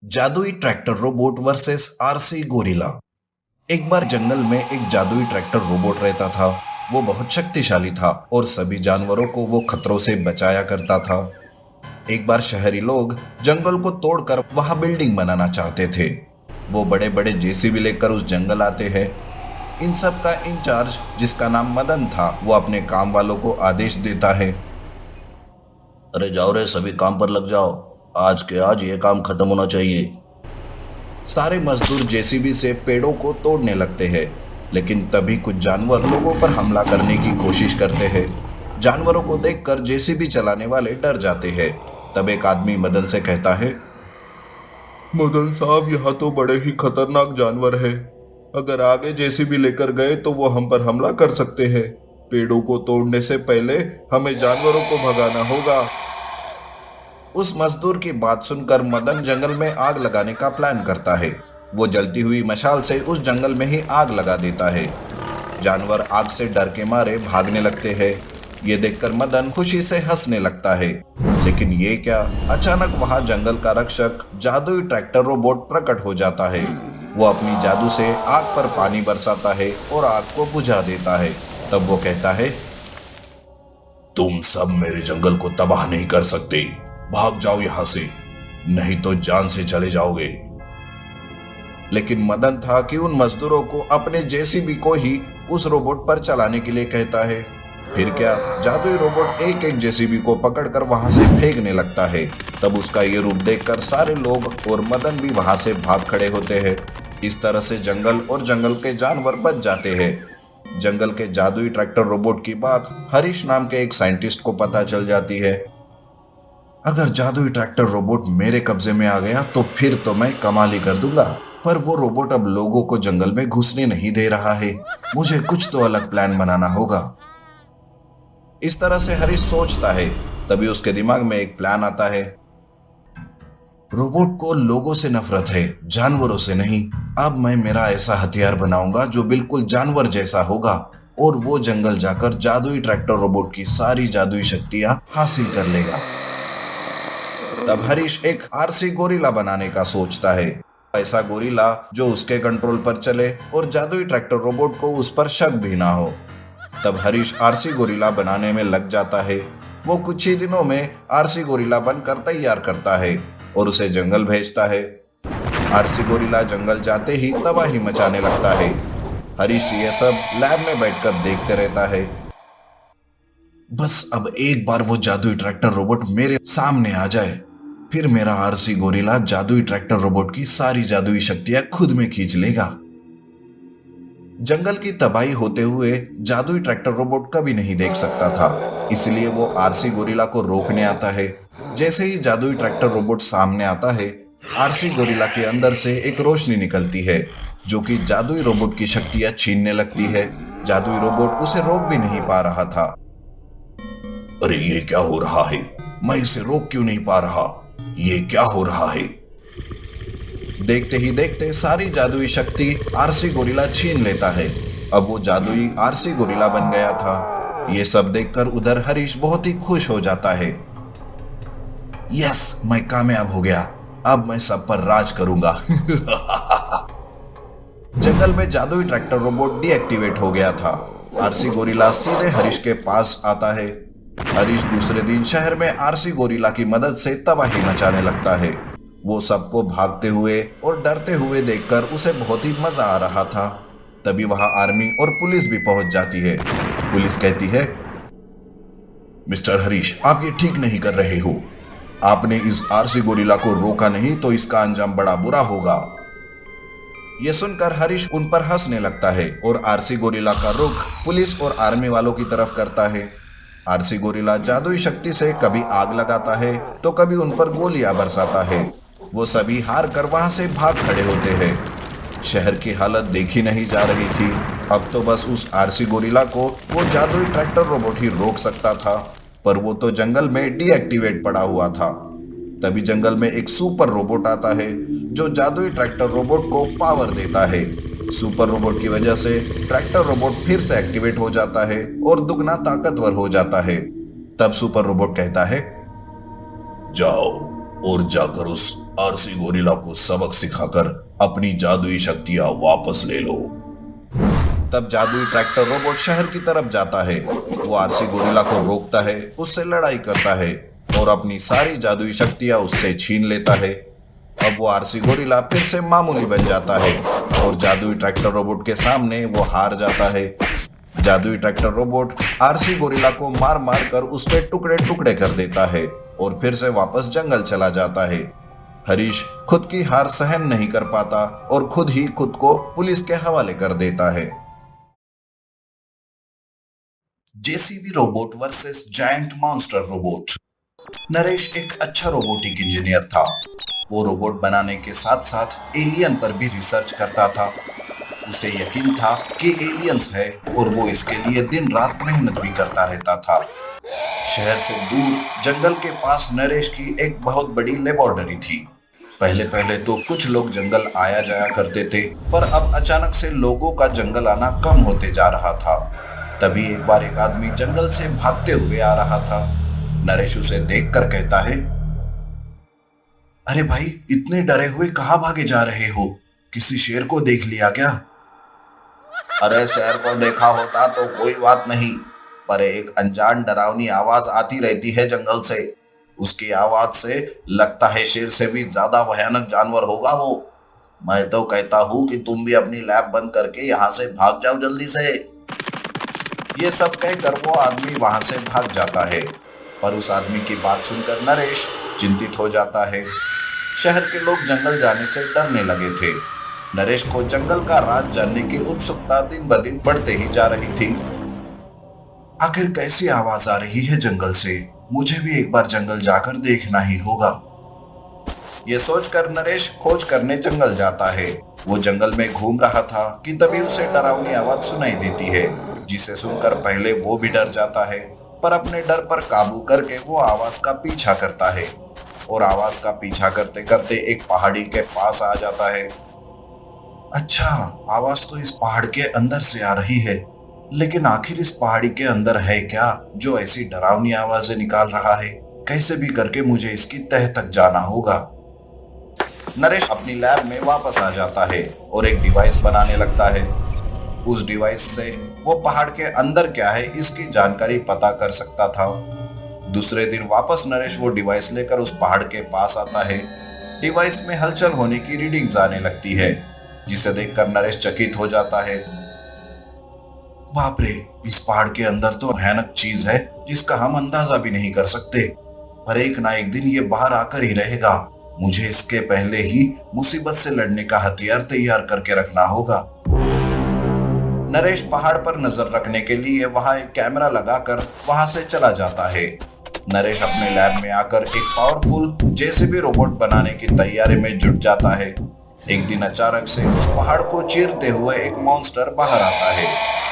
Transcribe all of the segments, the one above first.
जादुई tractor robot versus RC gorilla. एक बार जंगल में एक जादुई ट्रैक्टर रोबोट रहता था। वो बहुत शक्तिशाली था और सभी जानवरों को वो खतरों से बचाया करता था। एक बार शहरी लोग जंगल को तोड़कर वहां बिल्डिंग बनाना चाहते थे। वो बड़े बड़े जेसीबी लेकर उस जंगल आते हैं। इन सब का इंचार्ज, जिसका नाम मदन था, वो अपने काम वालों को आदेश देता है। अरे जाओ रे, सभी काम पर लग जाओ। आज के आज ये काम खत्म होना चाहिए। सारे मजदूर जेसीबी से पेड़ों को तोड़ने लगते हैं, लेकिन तभी कुछ जानवर लोगों पर हमला करने की कोशिश करते हैं। जानवरों को देखकर जेसीबी चलाने वाले डर जाते हैं। तब एक आदमी मदन से कहता है, मदन साहब, यहाँ तो बड़े ही खतरनाक जानवर है। अगर आगे जेसीबी लेकर गए तो वो हम पर हमला कर सकते हैं। पेड़ों को तोड़ने से पहले हमें जानवरों को भगाना होगा। उस मजदूर की बात सुनकर मदन जंगल में आग लगाने का प्लान करता है। वो जलती हुई मशाल से उस जंगल में ही आग लगा देता है। जानवर आग से डर के मारे भागने लगते हैं। ये देखकर मदन खुशी से हंसने लगता है। लेकिन ये क्या, अचानक वहां जंगल का रक्षक जादुई ट्रैक्टर रोबोट प्रकट हो जाता है। वो अपनी जादू से आग पर पानी बरसाता है और आग को बुझा देता है। तब वो कहता है, तुम सब मेरे जंगल को तबाह नहीं कर सकते। भाग जाओ यहां से, नहीं तो जान से चले जाओगे। लेकिन मदन था कि उन मजदूरों को अपने जेसीबी को ही उस रोबोट पर चलाने के लिए कहता है। फिर क्या, जादुई रोबोट एक एक जेसीबी को पकड़कर वहां से फेंकने लगता है। तब उसका ये रूप देखकर सारे लोग और मदन भी वहां से भाग खड़े होते हैं। इस तरह से जंगल और जंगल के जानवर बच जाते हैं। जंगल के जादुई ट्रैक्टर रोबोट की बात हरीश नाम के एक साइंटिस्ट को पता चल जाती है। अगर जादुई ट्रैक्टर रोबोट मेरे कब्जे में आ गया तो फिर तो मैं कमाल ही कर दूंगा। पर वो रोबोट अब लोगों को जंगल में घुसने नहीं दे रहा है। मुझे कुछ तो अलग प्लान बनाना होगा। इस तरह से हरीश सोचता है। तभी उसके दिमाग में एक प्लान आता है। रोबोट को लोगों से नफरत है, जानवरों से नहीं। अब मैं मेरा ऐसा हथियार बनाऊंगा जो बिल्कुल जानवर जैसा होगा और वो जंगल जाकर जादुई ट्रैक्टर रोबोट की सारी जादुई शक्तियां हासिल कर लेगा। तब हरीश एक आरसी गोरिल्ला बनाने का सोचता है। ऐसा गोरिल्ला जो उसके कंट्रोल पर चले और जादुई ट्रैक्टर रोबोट को उस पर शक भी ना हो। तब हरीश आरसी गोरिल्ला बनाने में लग जाता है। वो कुछ ही दिनों में आरसी गोरिल्ला बनकर तैयार करता है और उसे जंगल भेजता है। आरसी गोरिल्ला जंगल जाते ही तबाही मचाने लगता है। हरीश ये सब लैब में बैठकर देखते रहता है। बस अब एक बार वो जादुई ट्रैक्टर रोबोट मेरे सामने आ जाए, फिर मेरा आरसी गोरिल्ला जादुई ट्रैक्टर रोबोट की सारी जादुई शक्तियां खुद में खींच लेगा। जंगल की तबाही होते हुए जादुई ट्रैक्टर रोबोट कभी नहीं देख सकता था, इसलिए वो आरसी गोरिल्ला को रोकने आता है। जैसे ही जादुई ट्रैक्टर रोबोट सामने आता है, आरसी गोरिल्ला के अंदर से एक रोशनी निकलती है जो कि जादुई रोबोट की शक्तियां छीनने लगती है। जादुई रोबोट उसे रोक भी नहीं पा रहा था। अरे ये क्या हो रहा है? मैं इसे रोक क्यों नहीं पा रहा? ये क्या हो रहा है? देखते ही देखते सारी जादुई शक्ति आरसी गोरिल्ला छीन लेता है। अब वो जादुई आरसी गोरिल्ला बन गया था। ये सब देखकर उधर हरीश बहुत ही खुश हो जाता है। यस, मैं कामयाब हो गया। अब मैं सब पर राज करूंगा। जंगल में जादुई ट्रैक्टर रोबोट डीएक्टिवेट हो गया था। आरसी गोरिल्ला सीधे हरीश के पास आता है। हरीश दूसरे दिन शहर में आरसी गोरिल्ला की मदद से तबाही मचाने लगता है। वो सबको भागते हुए और डरते हुए देखकर उसे बहुत ही मजा आ रहा था। तभी वहां आर्मी और पुलिस भी पहुंच जाती है। पुलिस कहती है, मिस्टर हरीश, आप ये ठीक नहीं कर रहे हो। आपने इस आरसी गोरिल्ला को रोका नहीं तो इसका अंजाम बड़ा बुरा होगा। ये सुनकर हरीश उन पर हंसने लगता है और आरसी गोरिल्ला का रुख पुलिस और आर्मी वालों की तरफ करता है। आरसी गोरिल्ला जादुई शक्ति से कभी आग लगाता है तो कभी उन पर गोलियां बरसाता है। वो सभी हार कर वहां से भाग खड़े होते हैं। शहर की हालत देखी नहीं जा रही थी। अब तो बस उस आरसी गोरिल्ला को वो जादुई ट्रैक्टर रोबोट ही रोक सकता था, पर वो तो जंगल में डीएक्टिवेट पड़ा हुआ था। तभी जंगल में एक सुपर रोबोट आता है जो जादुई ट्रैक्टर रोबोट को पावर देता है। सुपर रोबोट की वजह से ट्रैक्टर रोबोट फिर से एक्टिवेट हो जाता है और दुगना ताकतवर हो जाता है। तब सुपर रोबोट कहता है, जाओ और जाकर उस आरसी गोरिल्ला को सबक सिखाकर अपनी जादुई शक्तियां वापस ले लो। तब जादुई ट्रैक्टर रोबोट शहर की तरफ जाता है। वो आरसी गोरिल्ला को रोकता है, उससे लड़ाई करता है और अपनी सारी जादुई शक्तियां उससे छीन लेता है। अब वो आरसी गोरिल्ला फिर से मामूली बन जाता है और जादुई ट्रैक्टर रोबोट के सामने वो हार जाता है। जादुई ट्रैक्टर रोबोट आरसी गोरिल्ला को मार मार कर उसके टुकड़े टुकड़े कर देता है और फिर से वापस जंगल चला जाता है। हरीश खुद की हार सहन नहीं कर पाता और खुद ही खुद को पुलिस के हवाले कर देता है। JCB robot versus giant monster robot. Naresh एक अच्छा रोबोटिक इंजीनियर था। वो रोबोट बनाने के साथ साथ एलियन पर भी रिसर्च करता था। उसे यकीन था कि एलियंस है और वो इसके लिए दिन रात मेहनत भी करता रहता था। शहर से दूर जंगल के पास नरेश की एक बहुत बड़ी लेबोरेटरी थी। पहले पहले तो कुछ लोग जंगल आया जाया करते थे, पर अब अचानक से लोगों का जंगल आना कम होते जा रहा था। तभी एक बार एक आदमी जंगल से भागते हुए आ रहा था। नरेश उसे देखकर कहता है, अरे भाई, इतने डरे हुए कहाँ भागे जा रहे हो? किसी शेर को देख लिया क्या? अरे शेर को देखा होता तो कोई बात नहीं, पर एक अनजान डरावनी आवाज आती रहती है जंगल से। उसकी आवाज से लगता है शेर से भी ज्यादा भयानक जानवर होगा वो। मैं तो कहता हूँ कि तुम भी अपनी लैब बंद करके यहाँ से भाग जाओ जल्दी से। ये सब कहकर वो आदमी वहां से भाग जाता है, पर उस आदमी की बात सुनकर नरेश चिंतित हो जाता है। शहर के लोग जंगल जाने से डरने लगे थे। नरेश को जंगल का राज जानने की उत्सुकता दिन ब दिन बढ़ते ही जा रही थी। आखिर कैसी आवाज आ रही है जंगल से? मुझे भी एक बार जंगल जाकर देखना ही होगा। ये सोचकर नरेश खोज करने जंगल जाता है। वो जंगल में घूम रहा था कि तभी उसे डरावनी आवाज सुनाई देती है, जिसे सुनकर पहले वो भी डर जाता है, पर अपने डर पर काबू करके वो आवाज का पीछा करता है और आवाज का पीछा करते करते एक पहाड़ी के पास आ जाता है। अच्छा, आवाज तो इस पहाड़ के अंदर से आ रही है, लेकिन आखिर इस पहाड़ी के अंदर है क्या जो ऐसी डरावनी आवाजें निकाल रहा है? कैसे भी करके मुझे इसकी तह तक जाना होगा। नरेश अपनी लैब में वापस आ जाता है और एक डिवाइस बनाने लगता है। उस डिवाइस से वो पहाड़ के अंदर क्या है इसकी जानकारी पता कर सकता था। दूसरे दिन वापस नरेश वो डिवाइस लेकर उस पहाड़ के पास आता है। डिवाइस में हलचल होने की रीडिंग्स आने लगती है, जिसे देखकर नरेश चकित हो जाता है। बाप रे, इस पहाड़ के अंदर तो भयानक चीज है जिसका हम अंदाजा भी नहीं कर सकते, पर एक ना एक दिन ये बाहर आकर ही रहेगा। मुझे इसके पहले ही मुसीबत से लड़ने का हथियार तैयार करके रखना होगा। नरेश पहाड़ पर नजर रखने के लिए वहां एक कैमरा लगाकर वहां से चला जाता है। नरेश अपने लैब में आकर एक पावरफुल जेसीबी रोबोट बनाने की तैयारी में जुट जाता है। एक दिन अचानक से उस पहाड़ को चीरते हुए एक मॉन्स्टर बाहर आता है।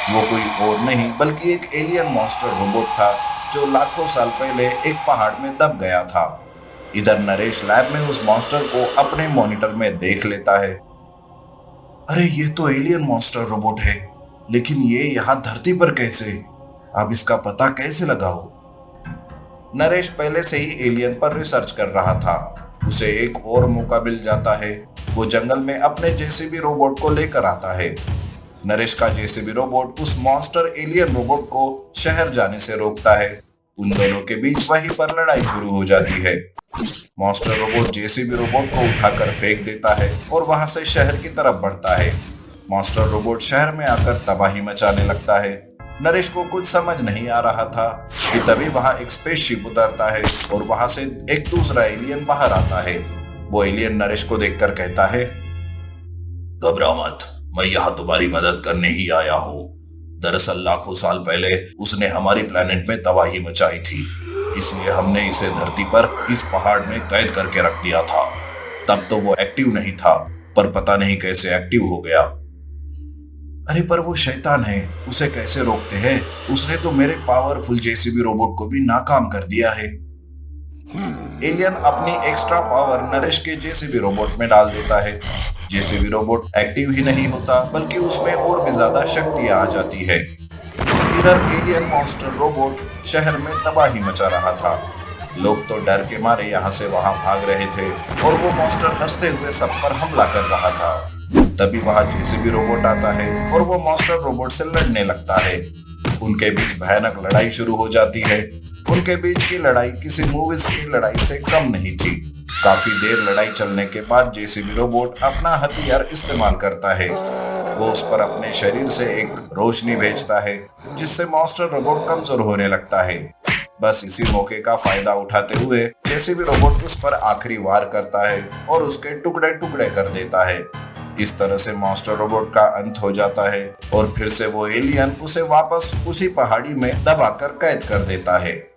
वो कोई और नहीं बल्कि एक एलियन मॉन्स्टर रोबोट था, जो लाखों साल पहले एक पहाड़ में दब गया था। इधर नरेश लैब में उस मॉन्स्टर को अपने मॉनिटर में देख लेता है। अरे, ये तो एलियन मॉन्स्टर रोबोट है, लेकिन ये यहाँ धरती पर कैसे? अब इसका पता कैसे लगाओ? नरेश पहले से ही एलियन पर रिसर्च कर रहा था। उसे एक और मौका मिल जाता है। वो जंगल में अपने जेसीबी रोबोट को लेकर आता है। नरेश का जेसीबी रोबोट उस मॉन्स्टर एलियन रोबोट को शहर जाने से रोकता है। उन दोनों के बीच वहीं पर लड़ाई शुरू हो जाती है। मॉन्स्टर रोबोट जेसीबी रोबोट को उठाकर फेंक देता है और वहां से शहर की तरफ बढ़ता है। मॉन्स्टर रोबोट शहर में आकर तबाही मचाने लगता है। नरेश को कुछ समझ नहीं आ रहा था कि तभी वहां एक स्पेसशिप उतरता है और वहां से एक दूसरा एलियन बाहर आता है। वो एलियन नरेश को देखकर कहता है, घबरा मत, मैं यहाँ तुम्हारी मदद करने ही आया हूँ। दरअसल लाखों साल पहले उसने हमारी प्लेनेट में तबाही मचाई थी, इसलिए हमने इसे धरती पर इस पहाड़ में कैद करके रख दिया था। तब तो वो एक्टिव नहीं था, पर पता नहीं कैसे एक्टिव हो गया। अरे, पर वो शैतान है, उसे कैसे रोकते हैं? उसने तो मेरे पावरफुल जेसीबी रोबोट को भी नाकाम कर दिया है। एलियन अपनी एक्स्ट्रा पावर नरेश के जेसीबी रोबोट में डाल देता है। जेसीबी रोबोट एक्टिव ही नहीं होता, बल्कि उसमें और भी ज्यादा शक्तियां आ जाती है। इधर एलियन मॉन्स्टर रोबोट शहर में तबाही मचा रहा था। लोग तो डर के मारे यहाँ से वहां भाग रहे थे और वो मॉन्स्टर हंसते हुए सब पर हमला कर रहा था। तभी वहां जेसीबी रोबोट आता है और वो मॉन्स्टर रोबोट से लड़ने लगता है। उनके बीच भयानक लड़ाई शुरू हो जाती है। उनके बीच की लड़ाई किसी मूवीज की लड़ाई से कम नहीं थी। काफी देर लड़ाई चलने के बाद जेसीबी रोबोट अपना हथियार इस्तेमाल करता है। वो उस पर अपने शरीर से एक रोशनी भेजता है जिससे मॉन्स्टर रोबोट कमजोर होने लगता है। बस इसी मौके का फायदा उठाते हुए जेसीबी रोबोट उस पर आखिरी वार करता है और उसके टुकड़े टुकड़े कर देता है। इस तरह से मॉन्स्टर रोबोट का अंत हो जाता है और फिर से वो एलियन उसे वापस उसी पहाड़ी में दबाकर कैद कर देता है।